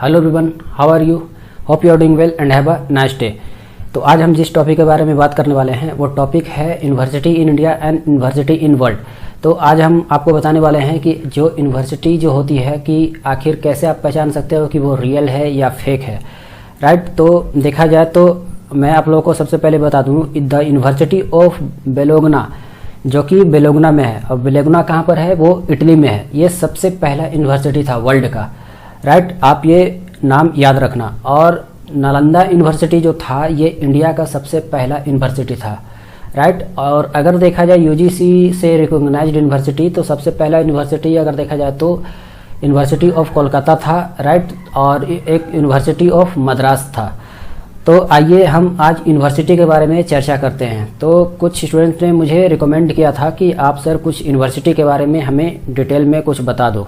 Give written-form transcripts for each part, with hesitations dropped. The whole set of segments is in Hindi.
Hello everyone, how are you? Hope you are doing well and have a nice day. तो आज हम जिस टॉपिक के बारे में बात करने वाले हैं वो टॉपिक है university in India and university in world. तो आज हम आपको बताने वाले हैं कि जो यूनिवर्सिटी जो होती है कि आखिर कैसे आप पहचान सकते हो कि वो रियल है या फेक है, राइट। तो देखा जाए तो मैं आप लोगों को सबसे पहले बता दूं द यूनिवर्सिटी ऑफ बेलोगना, जो कि बेलोगना में है। और बेलोगना कहाँ पर है? वो इटली में है। ये सबसे पहला यूनिवर्सिटी था वर्ल्ड का, राइट। आप ये नाम याद रखना। और नालंदा यूनिवर्सिटी जो था ये इंडिया का सबसे पहला यूनिवर्सिटी था, राइट। और अगर देखा जाए यूजीसी से रिकॉग्नाइज्ड यूनिवर्सिटी, तो सबसे पहला यूनिवर्सिटी अगर देखा जाए तो यूनिवर्सिटी ऑफ कोलकाता था, राइट। और एक यूनिवर्सिटी ऑफ मद्रास था। तो आइए हम आज यूनिवर्सिटी के बारे में चर्चा करते हैं। तो कुछ स्टूडेंट्स ने मुझे रिकमेंड किया था कि आप सर कुछ यूनिवर्सिटी के बारे में हमें डिटेल में कुछ बता दो,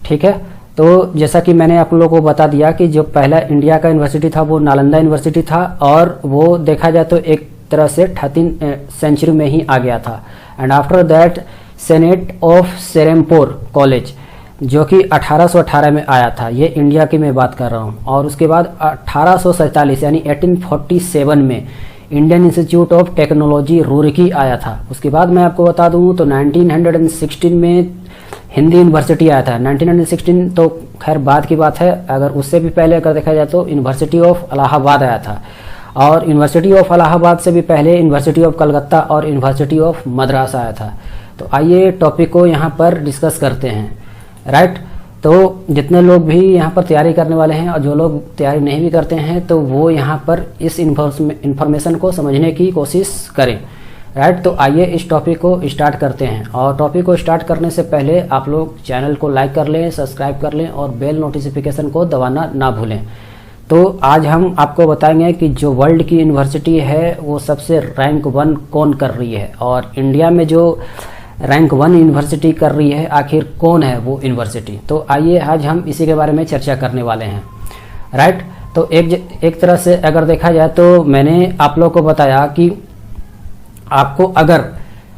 ठीक है। तो जैसा कि मैंने आप लोगों को बता दिया कि जो पहला इंडिया का यूनिवर्सिटी था वो नालंदा यूनिवर्सिटी था, और वो देखा जाए तो एक तरह से 13वीं सेंचुरी में ही आ गया था। And after that senate of Serampore college, जो कि 1818 में आया था, ये इंडिया की मैं बात कर रहा हूँ। और उसके बाद 1847 यानी 1847 में Indian institute of technology Roorkee आया था। उसके बाद मैं आपको बता दूँ तो 1916 में हिंदी यूनिवर्सिटी आया था। 1916 तो खैर बाद की बात है, अगर उससे भी पहले अगर देखा जाए तो यूनिवर्सिटी ऑफ इलाहाबाद आया था। और यूनिवर्सिटी ऑफ इलाहाबाद से भी पहले यूनिवर्सिटी ऑफ कलकत्ता और यूनिवर्सिटी ऑफ मद्रास आया था। तो आइए टॉपिक को यहाँ पर डिस्कस करते हैं, राइट। तो जितने लोग भी यहाँ पर तैयारी करने वाले हैं और जो लोग तैयारी नहीं भी करते हैं तो वो यहाँ पर इस इन्फॉर्मेशन को समझने की कोशिश करें, राइट। तो आइए इस टॉपिक को स्टार्ट करते हैं। और टॉपिक को स्टार्ट करने से पहले आप लोग चैनल को लाइक कर लें, सब्सक्राइब कर लें और बेल नोटिफिकेशन को दबाना ना भूलें। तो आज हम आपको बताएंगे कि जो वर्ल्ड की यूनिवर्सिटी है वो सबसे रैंक 1 कौन कर रही है, और इंडिया में जो रैंक 1 यूनिवर्सिटी कर रही है आखिर कौन है वो यूनिवर्सिटी। तो आइए आज हम इसी के बारे में चर्चा करने वाले हैं, राइट। तो एक तरह से अगर देखा जाए तो मैंने आप लोग को बताया कि आपको अगर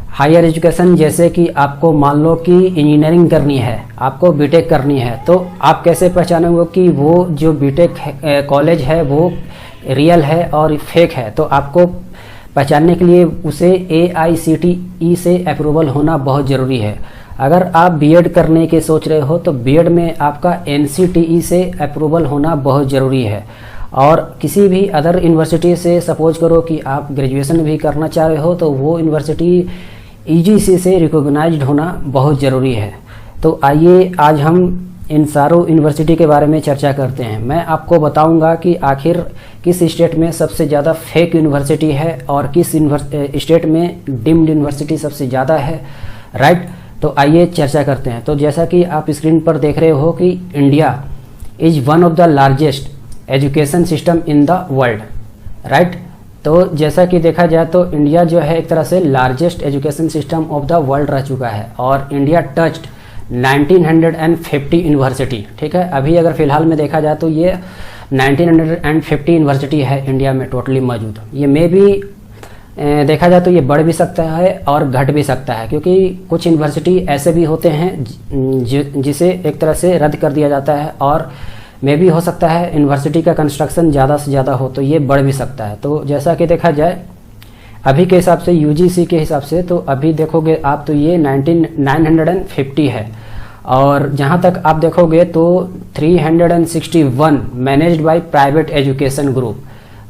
हायर एजुकेशन, जैसे कि आपको मान लो कि इंजीनियरिंग करनी है, आपको बीटेक करनी है, तो आप कैसे पहचानोगे कि वो जो बीटेक कॉलेज है वो रियल है और फेक है। तो आपको पहचानने के लिए उसे AICTE से अप्रूवल होना बहुत ज़रूरी है। अगर आप बीएड करने के सोच रहे हो तो बीएड में आपका NCTE से अप्रूवल होना बहुत ज़रूरी है। और किसी भी अदर यूनिवर्सिटी से सपोज करो कि आप ग्रेजुएशन भी करना चाह रहे हो तो वो यूनिवर्सिटी EGC से रिकॉग्नाइज्ड होना बहुत ज़रूरी है। तो आइए आज हम इन सारों यूनिवर्सिटी के बारे में चर्चा करते हैं। मैं आपको बताऊंगा कि आखिर किस स्टेट में सबसे ज़्यादा फेक यूनिवर्सिटी है और किस स्टेट में डीम्ड यूनिवर्सिटी सबसे ज़्यादा है, राइट। तो आइए चर्चा करते हैं। तो जैसा कि आप स्क्रीन पर देख रहे हो कि India is one of the largest education system in the world, right. तो जैसा कि देखा जाए तो इंडिया जो है एक तरह से largest education system of the world रह चुका है। और इंडिया टच्ड 1950 यूनिवर्सिटी, ठीक है। अभी अगर फिलहाल में देखा जाए तो ये 1950 यूनिवर्सिटी है इंडिया में टोटली मौजूद। ये में भी देखा जाए तो ये बढ़ भी सकता है और घट भी सकता है, क्योंकि कुछ यूनिवर्सिटी ऐसे भी होते हैं जिसे एक तरह से रद्द कर दिया जाता है, और में भी हो सकता है यूनिवर्सिटी का कंस्ट्रक्शन ज़्यादा से ज़्यादा हो तो ये बढ़ भी सकता है। तो जैसा कि देखा जाए अभी के हिसाब से UGC के हिसाब से तो अभी देखोगे आप तो ये 950 है। और जहाँ तक आप देखोगे तो 361 managed by private education group,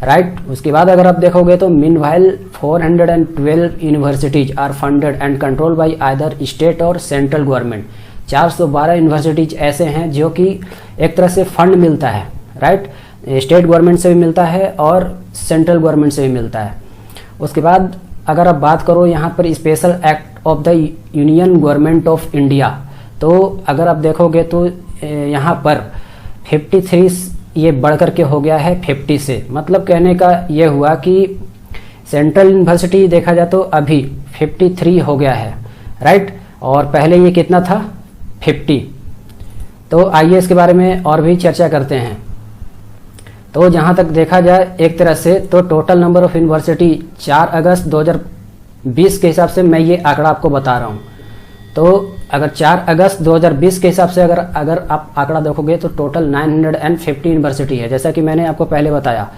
right. उसके बाद अगर आप देखोगे तो meanwhile 412 universities are funded and controlled by either state or central government. 412 universities ऐसे हैं जो कि एक तरह से फंड मिलता है, राइट। स्टेट गवर्नमेंट से भी मिलता है और सेंट्रल गवर्नमेंट से भी मिलता है। उसके बाद अगर आप बात करो यहाँ पर special act of the union government of India, तो अगर आप देखोगे तो यहाँ पर 53 ये बढ़ करके हो गया है 50 से। मतलब कहने का ये हुआ कि सेंट्रल यूनिवर्सिटी देखा जाए तो अभी 53 हो गया है, राइट। और पहले ये कितना था? 50। तो आइए इसके बारे में और भी चर्चा करते हैं। तो जहाँ तक देखा जाए एक तरह से तो टोटल नंबर ऑफ यूनिवर्सिटी 4 अगस्त 2020 के हिसाब से मैं ये आंकड़ा आपको बता रहा हूँ। तो अगर 4 अगस्त 2020 के हिसाब से अगर आप आंकड़ा देखोगे तो टोटल 950 यूनिवर्सिटी है। जैसा कि मैंने आपको पहले बताया,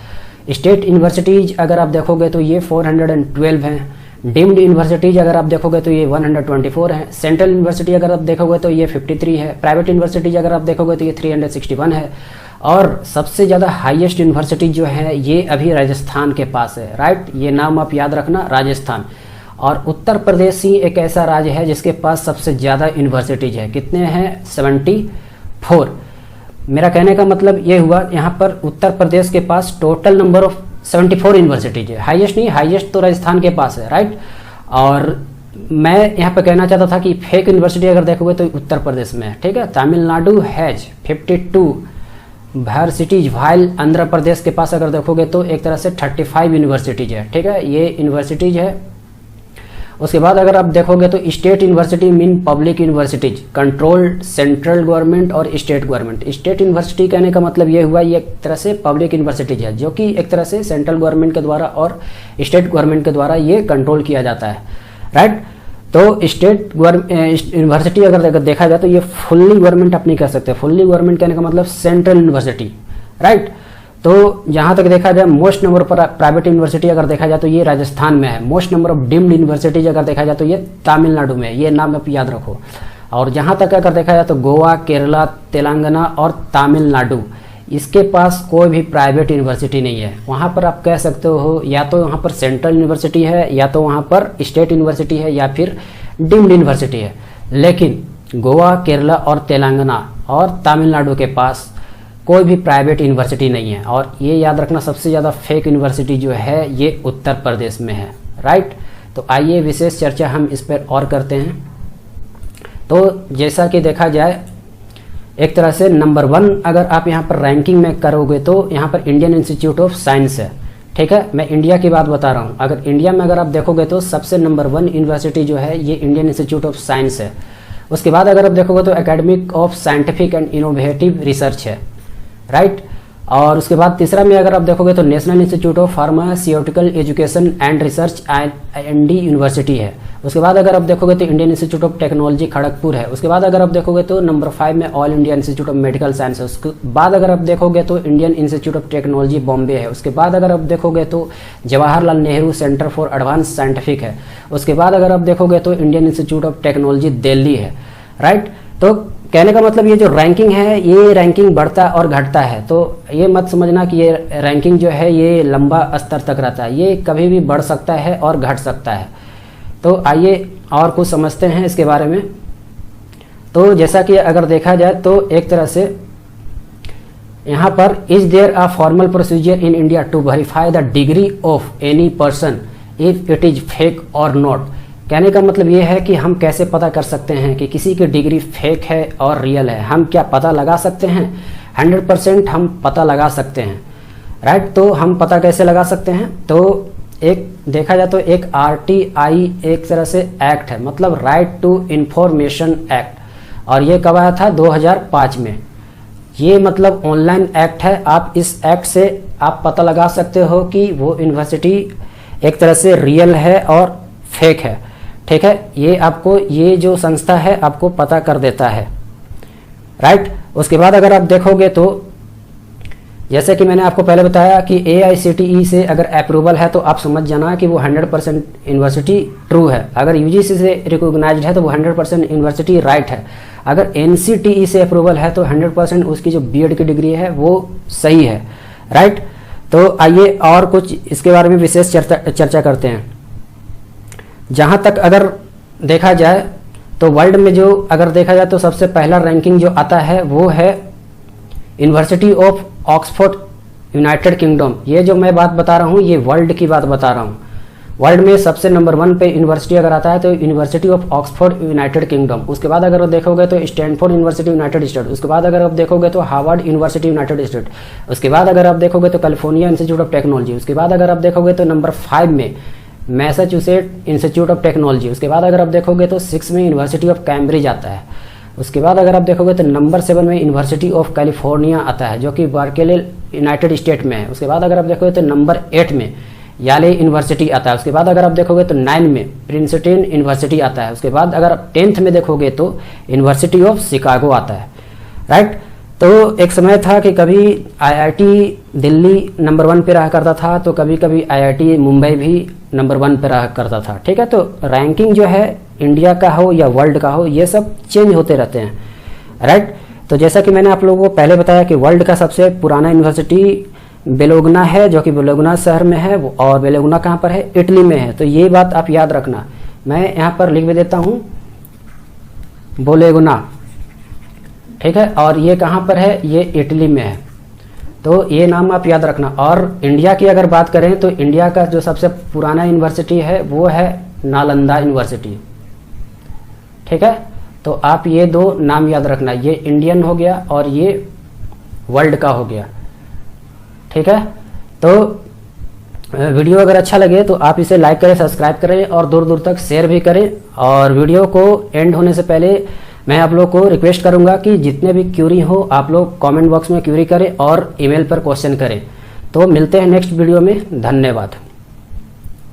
स्टेट यूनिवर्सिटीज अगर आप देखोगे तो ये 412 हैं, डीम्ड यूनिवर्सिटीज अगर आप देखोगे तो ये 124 है, सेंट्रल यूनिवर्सिटी अगर आप देखोगे तो ये 53 है, प्राइवेट यूनिवर्सिटीज अगर आप देखोगे तो ये 361 है, और सबसे ज़्यादा हाईएस्ट यूनिवर्सिटी जो है ये अभी राजस्थान के पास है। राइट, ये नाम आप याद रखना, राजस्थान। और उत्तर प्रदेश ही एक ऐसा राज्य है जिसके पास सबसे ज़्यादा यूनिवर्सिटीज है। कितने हैं? 74। मेरा कहने का मतलब ये हुआ, यहाँ पर उत्तर प्रदेश के पास टोटल नंबर ऑफ 74 यूनिवर्सिटीज है। हाईएस्ट नहीं, हाईएस्ट तो राजस्थान के पास है। राइट, और मैं यहाँ पे कहना चाहता था कि फेक यूनिवर्सिटी अगर देखोगे तो उत्तर प्रदेश में है। ठीक है, Tamil Nadu has 52 universities, while Andhra Pradesh के पास अगर देखोगे तो एक तरह से 35 यूनिवर्सिटीज है। ठीक है, ये यूनिवर्सिटीज है। उसके बाद अगर आप देखोगे तो state university mean public universities controlled central government और स्टेट गवर्नमेंट। स्टेट यूनिवर्सिटी कहने का मतलब ये हुआ, ये एक तरह से पब्लिक यूनिवर्सिटीज है जो कि एक तरह से सेंट्रल गवर्नमेंट के द्वारा और स्टेट गवर्नमेंट के द्वारा ये कंट्रोल किया जाता है। राइट, तो स्टेट यूनिवर्सिटी अगर देखा जाए तो ये फुल्ली गवर्नमेंट आप नहीं कह सकते। फुल्ली गवर्नमेंट कहने का मतलब सेंट्रल यूनिवर्सिटी। राइट, तो जहाँ तक देखा जाए मोस्ट नंबर पर प्राइवेट यूनिवर्सिटी अगर देखा जाए तो ये राजस्थान में है। Most number of deemed universities अगर देखा जाए तो ये तमिलनाडु में है। ये नाम आप याद रखो। और जहाँ तक अगर देखा जाए तो गोवा, केरला, तेलंगाना और तमिलनाडु, इसके पास कोई भी प्राइवेट यूनिवर्सिटी नहीं है। वहाँ पर आप कह सकते हो या तो वहाँ पर सेंट्रल यूनिवर्सिटी है, या तो वहाँ पर स्टेट यूनिवर्सिटी है, या फिर डीम्ड यूनिवर्सिटी है। लेकिन गोवा, केरला और तेलंगाना और तमिलनाडु के पास कोई भी प्राइवेट यूनिवर्सिटी नहीं है। और ये याद रखना, सबसे ज़्यादा फेक यूनिवर्सिटी जो है ये उत्तर प्रदेश में है। राइट, तो आइए विशेष चर्चा हम इस पर और करते हैं। तो जैसा कि देखा जाए, एक तरह से नंबर 1 अगर आप यहाँ पर रैंकिंग में करोगे तो यहाँ पर इंडियन इंस्टीट्यूट ऑफ साइंस है। ठीक है, मैं इंडिया की बात बता रहा हूँ। अगर इंडिया में अगर आप देखोगे तो सबसे नंबर 1 यूनिवर्सिटी जो है ये इंडियन इंस्टीट्यूट ऑफ साइंस है। उसके बाद अगर आप देखोगे तो academic of scientific and innovative research है। राइट, और उसके बाद तीसरा में अगर आप देखोगे तो national institute of pharmaceutical education and research ND university है। उसके बाद अगर आप देखोगे तो Indian institute of technology Kharagpur है। उसके बाद अगर आप देखोगे तो नंबर 5 में all India institute of medical science है। उसके बाद अगर आप देखोगे तो Indian institute of technology Bombay है। उसके बाद अगर आप देखोगे तो Jawaharlal Nehru centre for advance scientific है। उसके बाद अगर आप देखोगे तो Indian institute of technology Delhi है। राइट, तो कहने का मतलब ये जो रैंकिंग है ये रैंकिंग बढ़ता और घटता है। तो ये मत समझना कि ये रैंकिंग जो है ये लंबा स्तर तक रहता है, ये कभी भी बढ़ सकता है और घट सकता है। तो आइए और कुछ समझते हैं इसके बारे में। तो जैसा कि अगर देखा जाए तो एक तरह से यहाँ पर is there a formal procedure in India to verify the degree of any person if it is fake or not. कहने का मतलब ये है कि हम कैसे पता कर सकते हैं कि किसी की डिग्री फेक है और रियल है। हम क्या पता लगा सकते हैं? 100% हम पता लगा सकते हैं। राइट, तो हम पता कैसे लगा सकते हैं? तो एक देखा जाए तो एक RTI एक तरह से एक्ट है, मतलब राइट टू इंफॉर्मेशन एक्ट, और ये कब आया था? 2005 में। ये मतलब ऑनलाइन एक्ट है। आप इस एक्ट से आप पता लगा सकते हो कि वो यूनिवर्सिटी एक तरह से रियल है और फेक है। ठीक है, ये आपको ये जो संस्था है आपको पता कर देता है। राइट, उसके बाद अगर आप देखोगे तो जैसे कि मैंने आपको पहले बताया कि AICTE से अगर अप्रूवल है तो आप समझ जाना कि वो 100% यूनिवर्सिटी ट्रू है। अगर UGC से रिकॉग्नाइज्ड है तो वो 100% यूनिवर्सिटी राइट है। अगर NCTE से अप्रूवल है तो 100% उसकी जो BEd की डिग्री है वो सही है। राइट, तो आइए और कुछ इसके बारे में विशेष चर्चा करते हैं। जहाँ तक अगर देखा जाए तो वर्ल्ड में जो अगर देखा जाए तो सबसे पहला रैंकिंग जो आता है वो है university of Oxford United kingdom. ये जो मैं बात बता रहा हूँ ये वर्ल्ड की बात बता रहा हूँ। वर्ल्ड में सबसे नंबर 1 पे यूनिवर्सिटी अगर आता है तो university of Oxford United kingdom. उसके बाद अगर आप देखोगे तो स्टैनफोर्ड यूनिवर्सिटी यूनाइटेड स्टेट। उसके बाद अगर आप देखोगे तो हार्वर्ड यूनिवर्सिटी यूनाइटेड स्टेट। उसके बाद अगर आप देखोगे तो कैलिफोर्निया इंस्टीट्यूट ऑफ टेक्नोलॉजी। उसके बाद अगर आप देखोगे तो नंबर 5 में मैसाचुसेट्स इंस्टीट्यूट ऑफ टेक्नोलॉजी। उसके बाद अगर आप देखोगे तो 6 में यूनिवर्सिटी ऑफ कैम्ब्रिज आता है। उसके बाद अगर आप देखोगे तो नंबर 7 में यूनिवर्सिटी ऑफ कैलिफोर्निया आता है जो कि बार्कले यूनाइटेड स्टेट में है। उसके बाद अगर आप देखोगे तो नंबर 8 में याले यूनिवर्सिटी आता है। उसके बाद अगर आप देखोगे तो 9 में प्रिंसटन यूनिवर्सिटी आता है। उसके बाद अगर आप 10th में देखोगे तो यूनिवर्सिटी ऑफ शिकागो आता है, राइट। तो एक समय था कि कभी आईआईटी दिल्ली नंबर 1 पे रहा करता था, तो कभी कभी आईआईटी मुंबई भी नंबर 1 पे रहा करता था, ठीक है। तो रैंकिंग जो है इंडिया का हो या वर्ल्ड का हो, ये सब चेंज होते रहते हैं, राइट। तो जैसा कि मैंने आप लोगों को पहले बताया कि वर्ल्ड का सबसे पुराना यूनिवर्सिटी बेलोगना है, जो कि बेलोगना शहर में है, और बेलोगना कहाँ पर है, इटली में है। तो ये बात आप याद रखना, मैं यहाँ पर लिख भी देता हूँ बोलेगुना, ठीक है। और ये कहाँ पर है, ये इटली में है, तो ये नाम आप याद रखना। और इंडिया की अगर बात करें तो इंडिया का जो सबसे पुराना यूनिवर्सिटी है वो है नालंदा यूनिवर्सिटी, ठीक है। तो आप ये 2 नाम याद रखना, ये इंडियन हो गया और ये वर्ल्ड का हो गया, ठीक है। तो वीडियो अगर अच्छा लगे तो आप इसे लाइक करें, सब्सक्राइब करें और दूर दूर तक शेयर भी करें। और वीडियो को एंड होने से पहले मैं आप लोग को रिक्वेस्ट करूंगा कि जितने भी क्यूरी हो आप लोग कमेंट बॉक्स में क्यूरी करें और ईमेल पर क्वेश्चन करें। तो मिलते हैं नेक्स्ट वीडियो में, धन्यवाद।